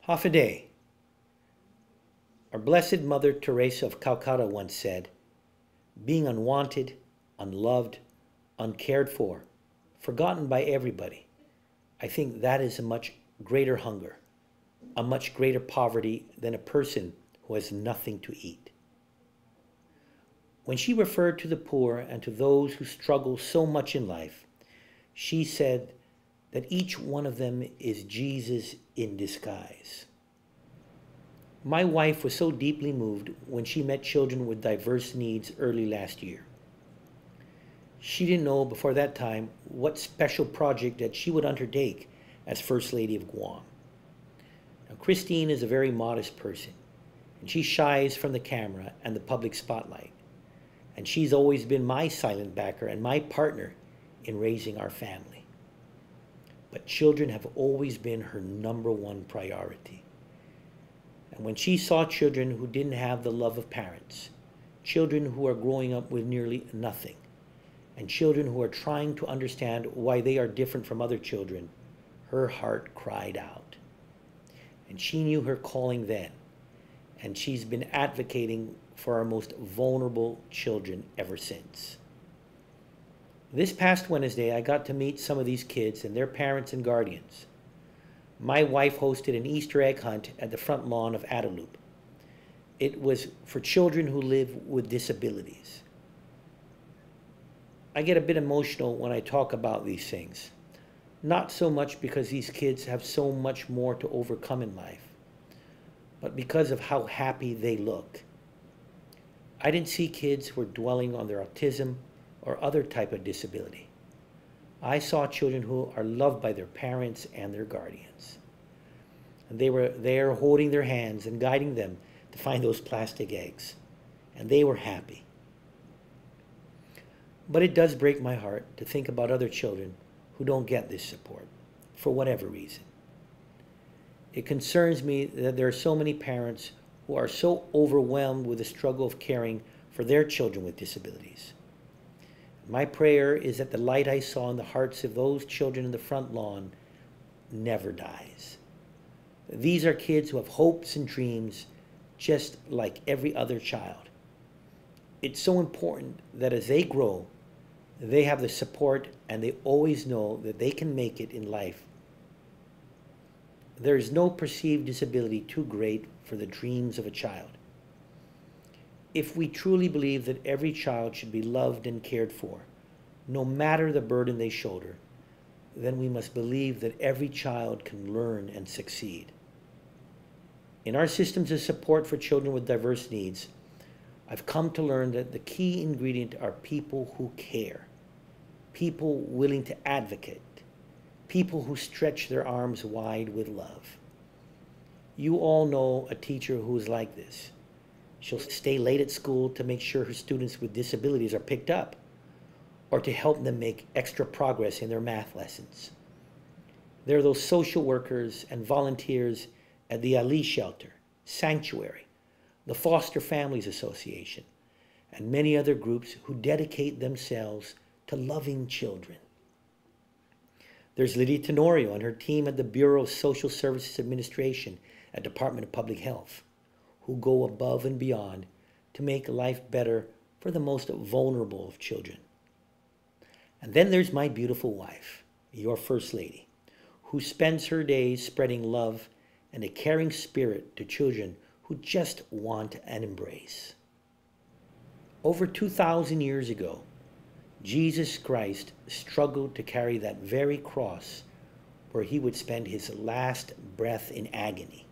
Half a day. Our Blessed Mother Teresa of Calcutta once said, being unwanted, unloved, uncared for, forgotten by everybody, I think that is a much greater hunger, a much greater poverty than a person who has nothing to eat. When she referred to the poor and to those who struggle so much in life, she said that each one of them is Jesus in disguise. My wife was so deeply moved when she met children with diverse needs early last year. She didn't know before that time what special project that she would undertake as First Lady of Guam. Now, Christine is a very modest person, and she shies from the camera and the public spotlight. And she's always been my silent backer and my partner in raising our family. But children have always been her number one priority. And when she saw children who didn't have the love of parents, children who are growing up with nearly nothing, and children who are trying to understand why they are different from other children, her heart cried out. And she knew her calling then, and she's been advocating for our most vulnerable children ever since. This past Wednesday, I got to meet some of these kids and their parents and guardians. My wife hosted an Easter egg hunt at the front lawn of Adelup. It was for children who live with disabilities. I get a bit emotional when I talk about these things. Not so much because these kids have so much more to overcome in life, but because of how happy they look. I didn't see kids who were dwelling on their autism or other type of disability. I saw children who are loved by their parents and their guardians. And they were there holding their hands and guiding them to find those plastic eggs. And they were happy. But it does break my heart to think about other children who don't get this support, for whatever reason. It concerns me that there are so many parents who are so overwhelmed with the struggle of caring for their children with disabilities. My prayer is that the light I saw in the hearts of those children in the front lawn never dies. These are kids who have hopes and dreams just like every other child. It's so important that as they grow, they have the support and they always know that they can make it in life. There is no perceived disability too great for the dreams of a child. If we truly believe that every child should be loved and cared for, no matter the burden they shoulder, then we must believe that every child can learn and succeed. In our systems of support for children with diverse needs, I've come to learn that the key ingredient are people who care, people willing to advocate, people who stretch their arms wide with love. You all know a teacher who is like this. She'll stay late at school to make sure her students with disabilities are picked up, or to help them make extra progress in their math lessons. There are those social workers and volunteers at the Ali Shelter, Sanctuary, the Foster Families Association, and many other groups who dedicate themselves to loving children. There's Lydia Tenorio and her team at the Bureau of Social Services Administration at Department of Public Health, who go above and beyond to make life better for the most vulnerable of children. And then there's my beautiful wife, your First Lady, who spends her days spreading love and a caring spirit to children who just want an embrace. Over 2,000 years ago, Jesus Christ struggled to carry that very cross where he would spend his last breath in agony.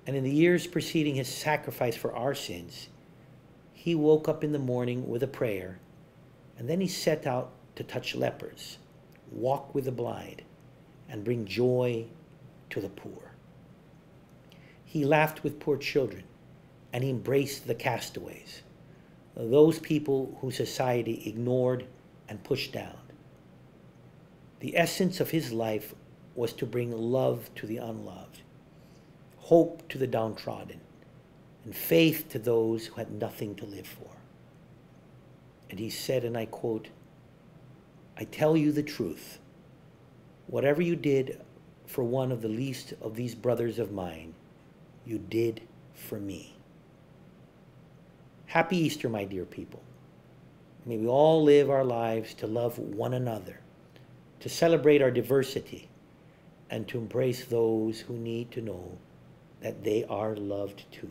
And in the years preceding his sacrifice for our sins, he woke up in the morning with a prayer, and then he set out to touch lepers, walk with the blind, and bring joy to the poor. He laughed with poor children, and he embraced the castaways, those people whom society ignored and pushed down. The essence of his life was to bring love to the unloved, hope to the downtrodden, and faith to those who had nothing to live for. And he said, and I quote, "I tell you the truth, whatever you did for one of the least of these brothers of mine, you did for me. Happy Easter, my dear people. May we all live our lives to love one another, to celebrate our diversity, and to embrace those who need to know that they are loved too.